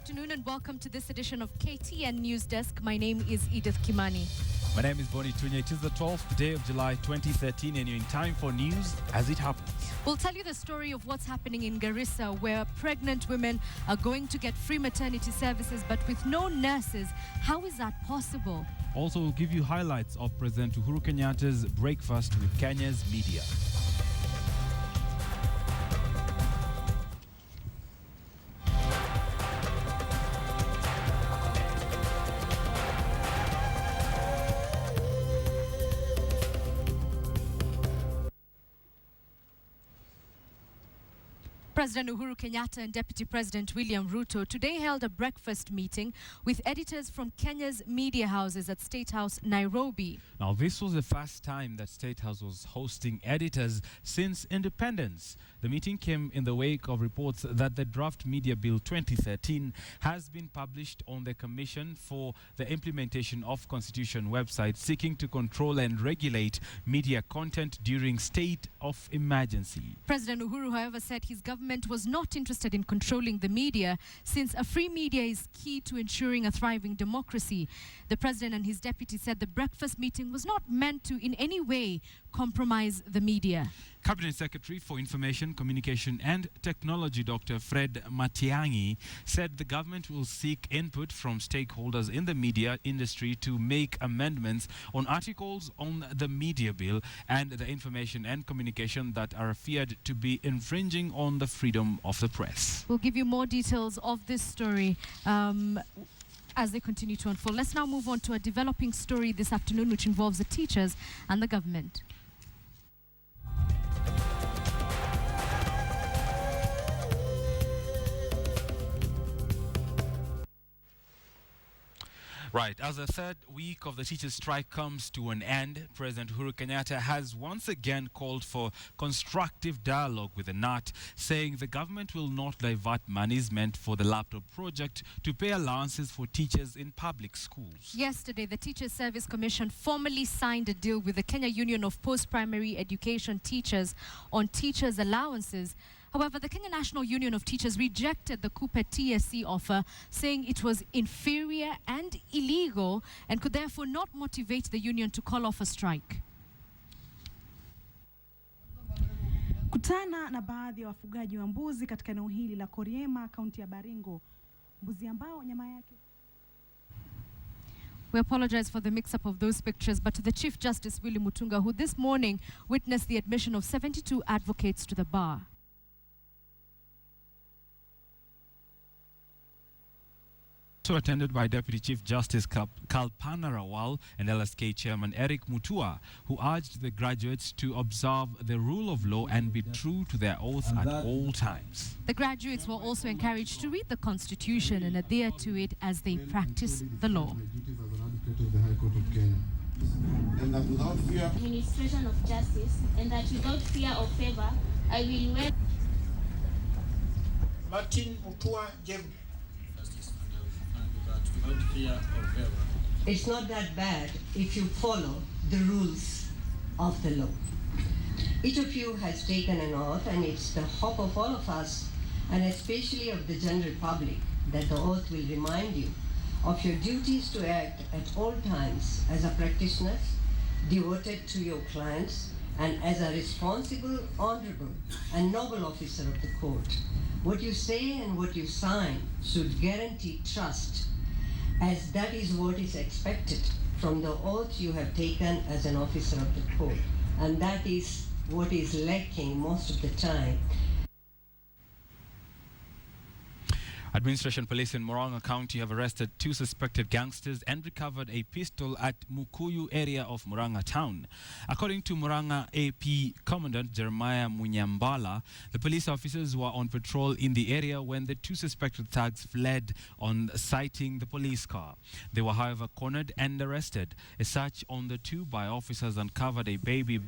afternoon and welcome to this edition of KTN Newsdesk. My name is Edith Kimani. My name is Bonnie Tunya. It is the 12th day of July 2013 and you're in time for news as it happens. We'll tell you the story of what's happening in Garissa, where pregnant women are going to get free maternity services but with no nurses. How is that possible? Also, we'll give you highlights of President Uhuru Kenyatta's breakfast with Kenya's media. President Uhuru Kenyatta and Deputy President William Ruto today held a breakfast meeting with editors from Kenya's media houses at State House, Nairobi. Now, this was the first time that State House was hosting editors since independence. The meeting came in the wake of reports that the draft Media Bill 2013 has been published on the Commission for the Implementation of Constitution website, seeking to control and regulate media content during state of emergency. President Uhuru, however, said his government was not interested in controlling the media, since a free media is key to ensuring a thriving democracy. The president and his deputy said the breakfast meeting was not meant to in any way compromise the media. Cabinet Secretary for Information, Communication and Technology, Dr. Fred Matiang'i, said the government will seek input from stakeholders in the media industry to make amendments on articles on the media bill and the information and communication that are feared to be infringing on the freedom of the press. We'll give you more details of this story as they continue to unfold. Let's now move on to a developing story this afternoon, which involves the teachers and the government. Right, as the third week of the teachers' strike comes to an end, President Uhuru Kenyatta has once again called for constructive dialogue with the NAT, saying the government will not divert monies meant for the laptop project to pay allowances for teachers in public schools. Yesterday, the Teachers Service Commission formally signed a deal with the Kenya Union of Post-Primary Education Teachers on teachers' allowances. However, the Kenya National Union of Teachers rejected the KUPE TSC offer, saying it was inferior and illegal and could therefore not motivate the union to call off a strike. Kutana na baadhi ya wafugaji wa mbuzi katika eneo hili la Koriema, kaunti ya Baringo. Mbuzi ambao nyama yake. We apologize for the mix-up of those pictures, but to the Chief Justice Willy Mutunga, who this morning witnessed the admission of 72 advocates to the bar. Attended by Deputy Chief Justice Kalpana Rawal and LSK Chairman Eric Mutua, who urged the graduates to observe the rule of law and be true to their oath at all times. The graduates were also encouraged to read the Constitution and adhere to it as they practice the law. And that without fear, administration of justice, and that without fear or favor, I will work. Martin Mutua gave it's not that bad if you follow the rules of the law. Each of you has taken an oath, and it's the hope of all of us, and especially of the general public, that the oath will remind you of your duties to act at all times as a practitioner, devoted to your clients, and as a responsible, honorable, and noble officer of the court. What you say and what you sign should guarantee trust, as that is what is expected from the oath you have taken as an officer of the court. And that is what is lacking most of the time. Administration police in Murang'a County have arrested 2 suspected gangsters and recovered a pistol at Mukuyu area of Murang'a town. According to Murang'a AP Commandant Jeremiah Munyambala, the police officers were on patrol in the area when the 2 suspected thugs fled on sighting the police car. They were, however, cornered and arrested. A search on the 2 by officers uncovered a baby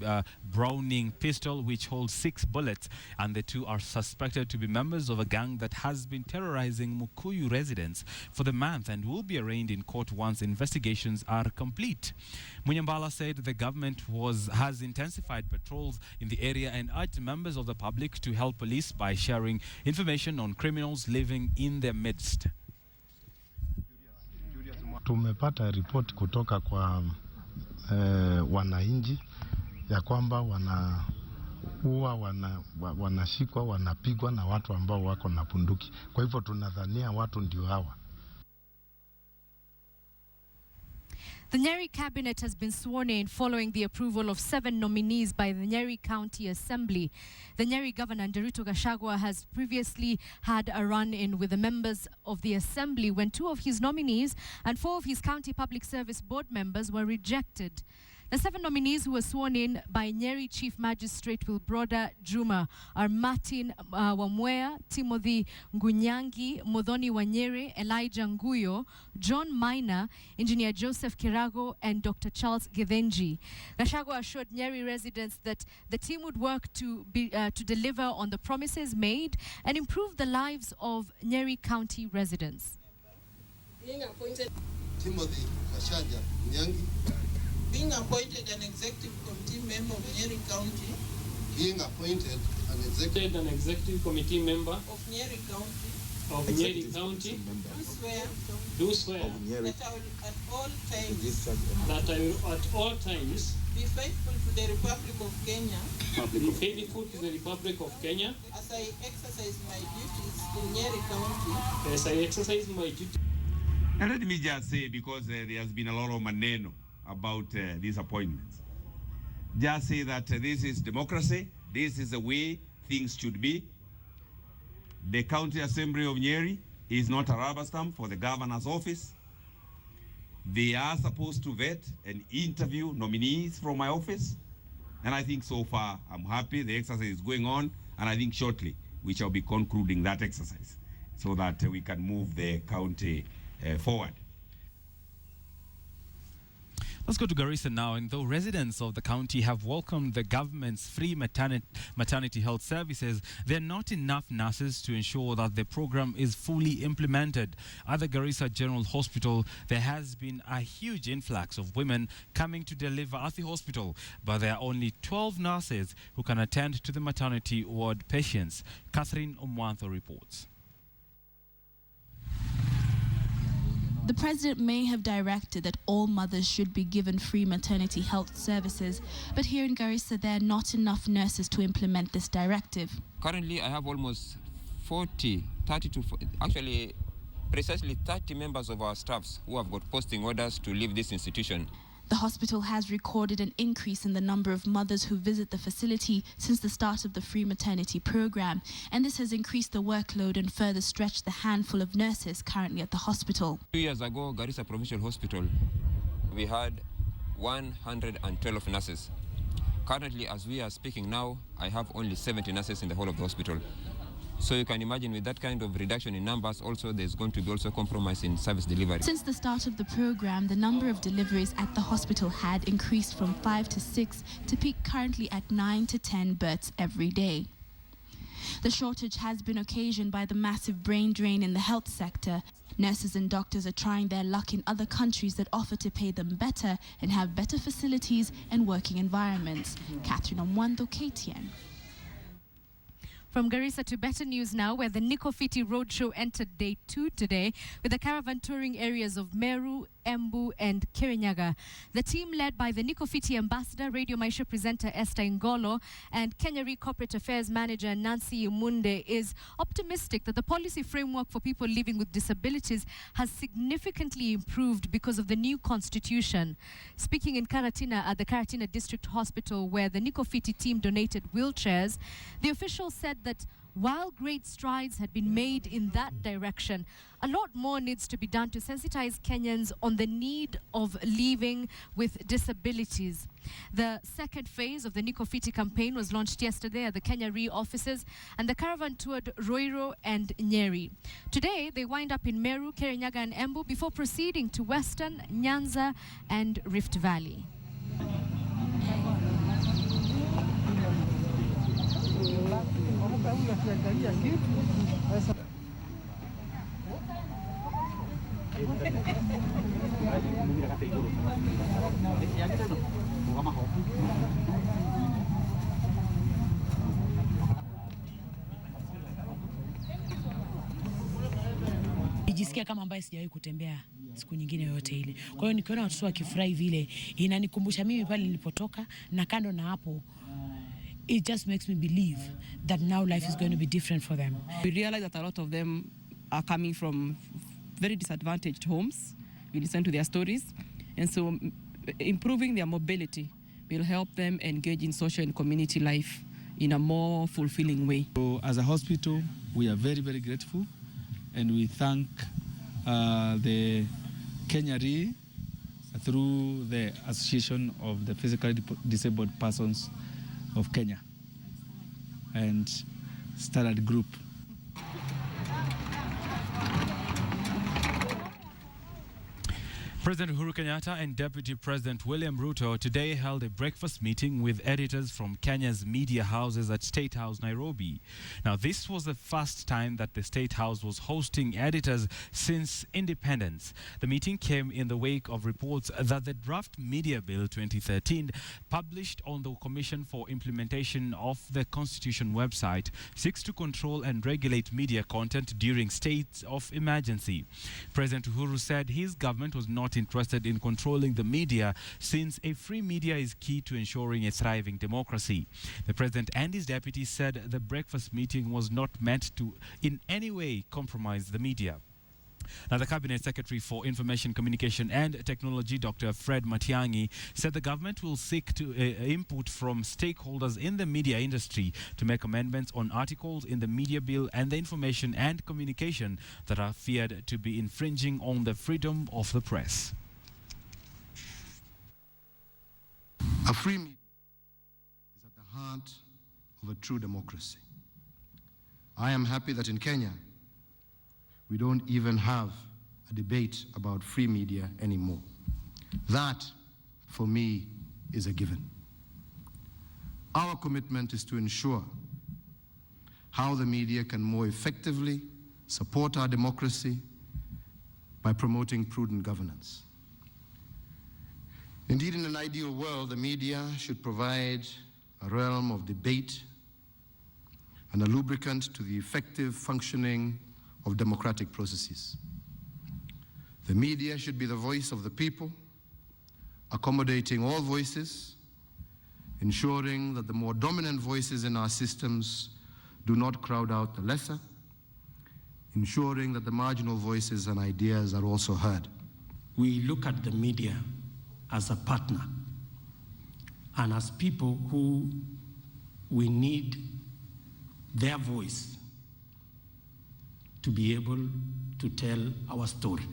Browning pistol which holds 6 bullets, and the 2 are suspected to be members of a gang that has been terrorizing Mukuyu residents for the month and will be arraigned in court once investigations are complete. Munyambala said the government has intensified patrols in the area and urged members of the public to help police by sharing information on criminals living in their midst. tumepata ripoti kutoka kwa wananchi ya kwamba wanashikwa, wanapigwa na watu ambao wako na bunduki. Kwa hivyo tunadhania watu ndio hawa. The Nyeri cabinet has been sworn in following the approval of 7 nominees by the Nyeri County Assembly. The Nyeri Governor, Nderitu Gachagua, has previously had a run-in with the members of the Assembly when 2 of his nominees and 4 of his County Public Service Board members were rejected. The 7 nominees who were sworn in by Nyeri Chief Magistrate Wilbroda Juma are Martin Wamwea, Timothy Ngunyangi, Modhoni Wanyere, Elijah Nguyo, John Minor, Engineer Joseph Kirago, and Dr. Charles Githenji. Gachagua assured Nyeri residents that the team would work to deliver on the promises made and improve the lives of Nyeri County residents. Being appointed Timothy Kashaja Nyangi. Being appointed an executive committee member of Nyeri County. Being appointed an executive committee member of Nyeri County. of Nyeri County. Do swear that I will at all times be faithful to the Republic of Kenya. Be faithful to the Republic of Kenya. As I exercise my duties in Nyeri County. As I exercise my duties. And let me just say, because there has been a lot of maneno about these appointments, just say that this is democracy. This is the way things should be. The County Assembly of Nyeri is not a rubber stamp for the governor's office. They are supposed to vet and interview nominees from my office. And I think so far, I'm happy. The exercise is going on. And I think shortly, we shall be concluding that exercise so that we can move the county forward. Let's go to Garissa now, and though residents of the county have welcomed the government's free maternity health services, there are not enough nurses to ensure that the program is fully implemented. At the Garissa General Hospital, there has been a huge influx of women coming to deliver at the hospital, but there are only 12 nurses who can attend to the maternity ward patients. Catherine Omwanto reports. The president may have directed that all mothers should be given free maternity health services, but here in Garissa there are not enough nurses to implement this directive. Currently I have almost precisely 30 members of our staffs who have got posting orders to leave this institution. The hospital has recorded an increase in the number of mothers who visit the facility since the start of the free maternity program, and this has increased the workload and further stretched the handful of nurses currently at the hospital. 2 years ago, Garissa Provincial Hospital, we had 112 nurses. Currently, as we are speaking now, I have only 70 nurses in the whole of the hospital. So you can imagine with that kind of reduction in numbers, also there's going to be also compromise in service delivery. Since the start of the program, the number of deliveries at the hospital had increased from 5 to 6 to peak currently at 9 to 10 births every day. The shortage has been occasioned by the massive brain drain in the health sector. Nurses and doctors are trying their luck in other countries that offer to pay them better and have better facilities and working environments. Catherine Omwanto, KTN. From Garissa to better news now, where the Nikofiti Roadshow entered day 2 today with the caravan touring areas of Meru, Embu and Kirinyaga. The team led by the Nikofiti ambassador, Radio Maisha presenter Esther Ngolo and Kenya Re Corporate Affairs manager Nancy Munde is optimistic that the policy framework for people living with disabilities has significantly improved because of the new constitution. Speaking in Karatina at the Karatina District Hospital, where the Nikofiti team donated wheelchairs, the official said that while great strides had been made in that direction, a lot more needs to be done to sensitize Kenyans on the need of living with disabilities. The second phase of the Nikofiti campaign was launched yesterday at the Kenya Re offices, and the caravan toured Roiro and Nyeri. Today, they wind up in Meru, Kirinyaga and Embu before proceeding to Western, Nyanza and Rift Valley. najisikia kama ambaye sijawahi kutembea siku nyingine yote ile. Kwa hiyo nikiona watoto wakifurahi vile inanikumbusha mimi pale nilipotoka, na kando na hapo it just makes me believe that now life is going to be different for them. We realize that a lot of them are coming from very disadvantaged homes. We listen to their stories, and so improving their mobility will help them engage in social and community life in a more fulfilling way. So as a hospital, we are very, very grateful, and we thank the Nyeri through the Association of the Physically Disabled Persons of Kenya and Standard Group. President Uhuru Kenyatta and Deputy President William Ruto today held a breakfast meeting with editors from Kenya's media houses at State House, Nairobi. Now, this was the first time that the State House was hosting editors since independence. The meeting came in the wake of reports that the draft Media Bill 2013, published on the Commission for Implementation of the Constitution website, seeks to control and regulate media content during states of emergency. President Uhuru said his government was not interested in controlling the media, since a free media is key to ensuring a thriving democracy. The president and his deputy said the breakfast meeting was not meant to in any way compromise the media. Now, the Cabinet Secretary for Information, Communication and Technology, Dr. Fred Matiang'i, said the government will seek to input from stakeholders in the media industry to make amendments on articles in the media bill and the information and communication that are feared to be infringing on the freedom of the press. A free media is at the heart of a true democracy. I am happy that in Kenya, we don't even have a debate about free media anymore. That, for me, is a given. Our commitment is to ensure how the media can more effectively support our democracy by promoting prudent governance. Indeed, in an ideal world, the media should provide a realm of debate and a lubricant to the effective functioning of democratic processes. The media should be the voice of the people, accommodating all voices, ensuring that the more dominant voices in our systems do not crowd out the lesser, ensuring that the marginal voices and ideas are also heard. We look at the media as a partner and as people who we need their voice to be able to tell our story.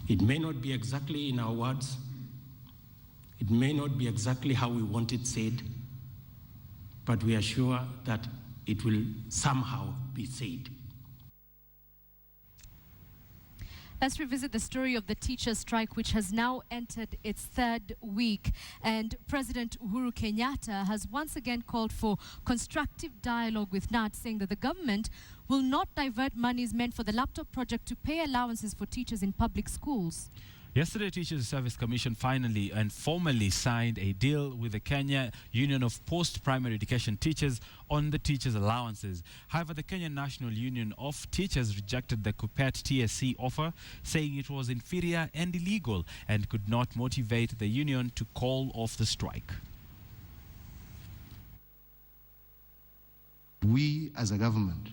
It may not be exactly in our words, it may not be exactly how we want it said, but we are sure that it will somehow be said. Let's revisit the story of the teachers' strike, which has now entered its third week. And President Uhuru Kenyatta has once again called for constructive dialogue with NAT, saying that the government will not divert monies meant for the laptop project to pay allowances for teachers in public schools. Yesterday, Teachers Service Commission finally and formally signed a deal with the Kenya Union of Post-Primary Education Teachers on the teachers' allowances. However, the Kenya National Union of Teachers rejected the KUPPET TSC offer, saying it was inferior and illegal and could not motivate the union to call off the strike. We, as a government,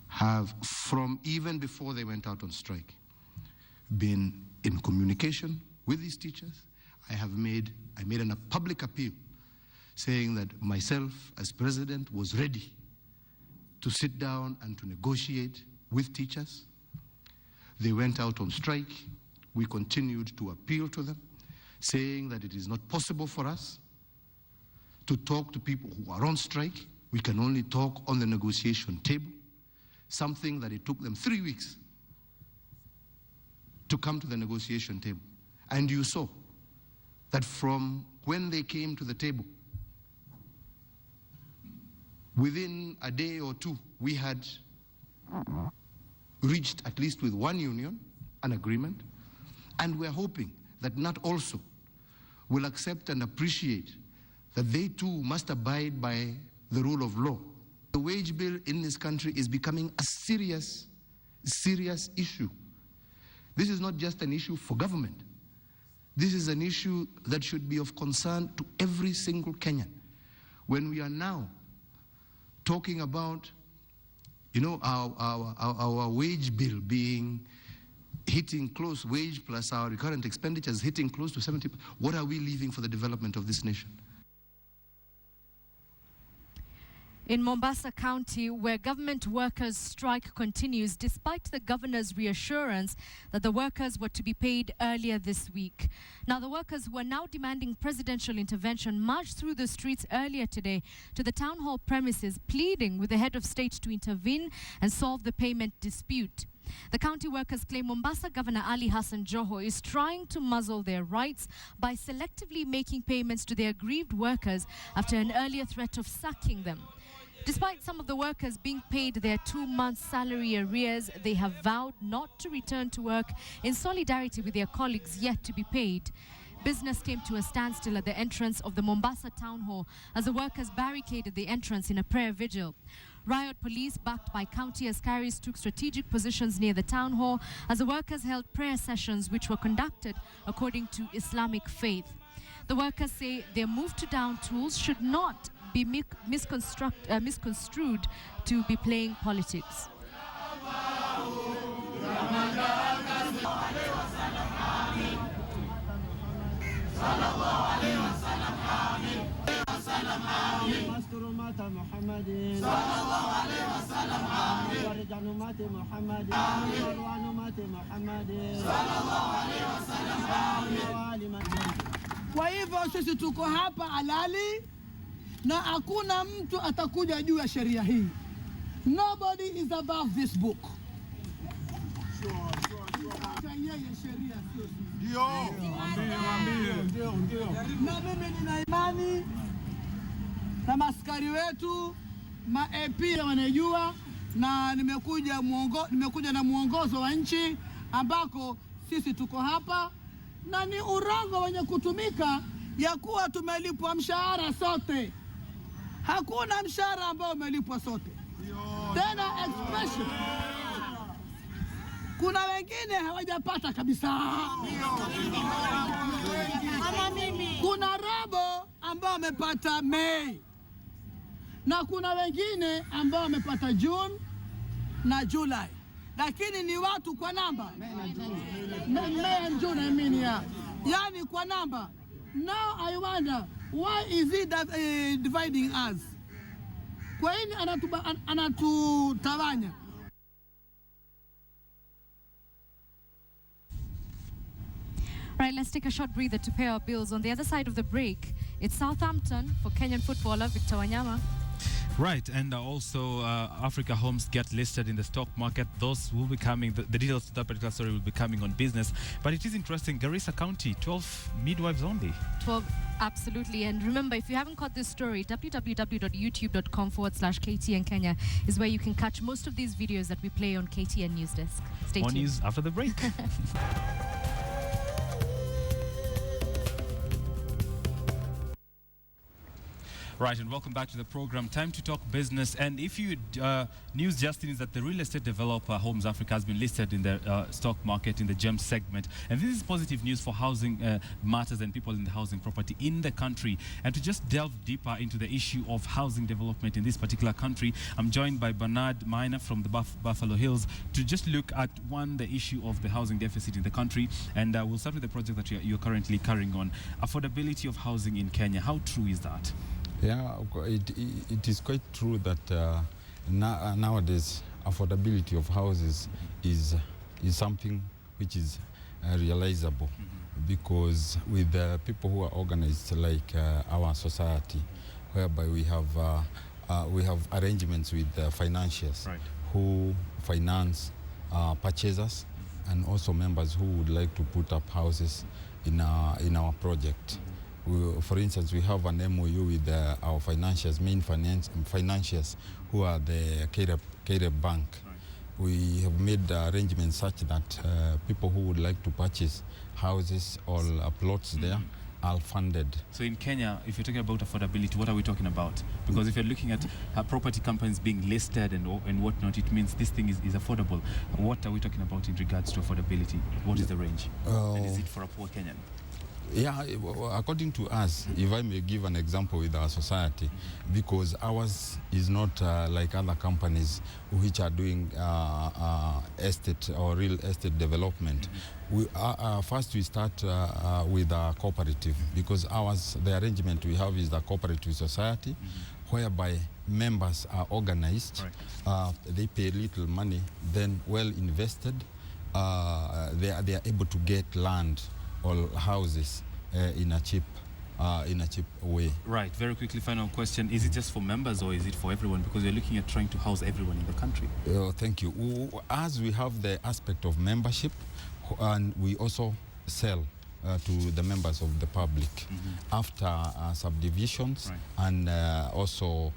have, from even before they went out on strike, been in communication with these teachers. I made a public appeal saying that myself as president was ready to sit down and to negotiate with teachers. They went out on strike. We continued to appeal to them, saying that it is not possible for us to talk to people who are on strike. We can only talk on the negotiation table, something that it took them 3 weeks to come to the negotiation table. And you saw that from when they came to the table, within a day or two, we had reached, at least with one union, an agreement. And we're hoping that NAT also will accept and appreciate that they too must abide by the rule of law The wage bill in this country is becoming a serious issue. This is not just an issue for government. This is an issue that should be of concern to every single Kenyan. When we are now talking about, our wage bill hitting close, wage plus our recurrent expenditures hitting close to 70%, what are we leaving for the development of this nation? In Mombasa County, where government workers' strike continues, despite the governor's reassurance that the workers were to be paid earlier this week. Now, the workers who are now demanding presidential intervention marched through the streets earlier today to the town hall premises, pleading with the head of state to intervene and solve the payment dispute. The county workers claim Mombasa Governor Ali Hassan Joho is trying to muzzle their rights by selectively making payments to their aggrieved workers after an earlier threat of sacking them. Despite some of the workers being paid their 2 months' salary arrears, they have vowed not to return to work in solidarity with their colleagues yet to be paid. Business came to a standstill at the entrance of the Mombasa Town Hall as the workers barricaded the entrance in a prayer vigil. Riot police, backed by county askaris, took strategic positions near the town hall as the workers held prayer sessions which were conducted according to Islamic faith. The workers say their move to down tools should not be misconstrued to be playing politics. Kwa hivyo sisi tuko hapa halali na hakuna mtu atakuja juu ya sheria hii. Nobody is above this book. Na mimi nina imani na maskari wetu, ma-AP wanajua, na nimekuja na mwongozo wa nchi ambako sisi tuko hapa, na ni urongo wenye kutumika ya kuwa tumelipwa mshahara sote. Hakuna mshahara ambao umelipwa sote. Tena expression. Kuna wengine hawajapata kabisa. Kuna robo ambao wamepata Mei. Na kuna wengine ambao wamepata June na July. Lakini ni watu kwa namba. May and June, I mean, yeah. Yani kwa namba. Now I wonder, why is he dividing us? Kwa nini anatutawanya? Right, let's take a short breather to pay our bills. On the other side of the break, it's Southampton for Kenyan footballer Victor Wanyama. Right, and also Africa Homes get listed in the stock market. Those will be coming, the details to that particular story will be coming on business. But it is interesting, Garissa County, 12 midwives only. 12, absolutely. And remember, if you haven't caught this story, www.youtube.com/KTN Kenya is where you can catch most of these videos that we play on KTN Newsdesk. Stay tuned. More news after the break. Right, and welcome back to the program. Time to talk business. And if you news just is that the real estate developer Homes Africa has been listed in the stock market in the GEM segment. And this is positive news for housing matters and people in the housing property in the country. And to just delve deeper into the issue of housing development in this particular country, I'm joined by Bernard Miner from the Buffalo Hills to just look at, one, the issue of the housing deficit in the country. And we'll start with the project that you're currently carrying on. Affordability of housing in Kenya. How true is that? Yeah, it is quite true that nowadays affordability of houses is something which is realizable, because with people who are organized like our society, whereby we have arrangements with financiers who finance purchasers and also members who would like to put up houses in our project. For instance, we have an MOU with our main financiers, who are the Caleb Bank. We have made arrangements such that people who would like to purchase houses or plots there are funded. So in Kenya, if you're talking about affordability, what are we talking about? Because if you're looking at property companies being listed and whatnot, it means this thing is affordable. What are we talking about in regards to affordability? What is the range? And is it for a poor Kenyan? Yeah, according to us, if I may give an example with our society, because ours is not like other companies which are doing estate or real estate development. First we start with a cooperative, because ours, the arrangement we have is the cooperative society, whereby members are organized, they pay little money, then well invested, they are able to get land or houses in a cheap way. Right. Very quickly, final question: is it just for members or is it for everyone? Because we're looking at trying to house everyone in the country. Thank you. As we have the aspect of membership, and we also sell to the members of the public after subdivisions, and also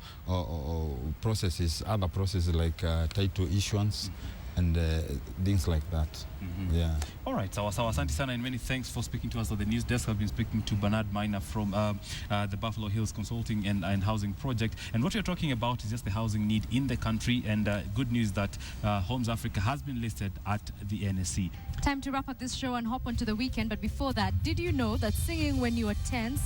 processes, other processes like title issuance. And things like that. Yeah. All right. So asante sana, and many thanks for speaking to us on the news desk. I've been speaking to Bernard Miner from the Buffalo Hills Consulting and Housing Project. And what you're talking about is just the housing need in the country. And good news that Homes Africa has been listed at the NSC. Time to wrap up this show and hop onto the weekend. But before that, did you know that singing when you are tense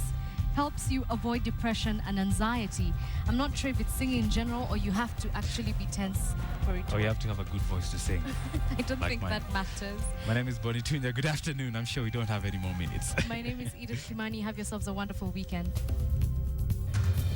helps you avoid depression and anxiety? I'm not sure if it's singing in general or you have to actually be tense for it. Or you have to have a good voice to sing. I don't think that matters. My name is Bonnie Tunya. Good afternoon. I'm sure we don't have any more minutes. My name is Edith Kimani. Have yourselves a wonderful weekend.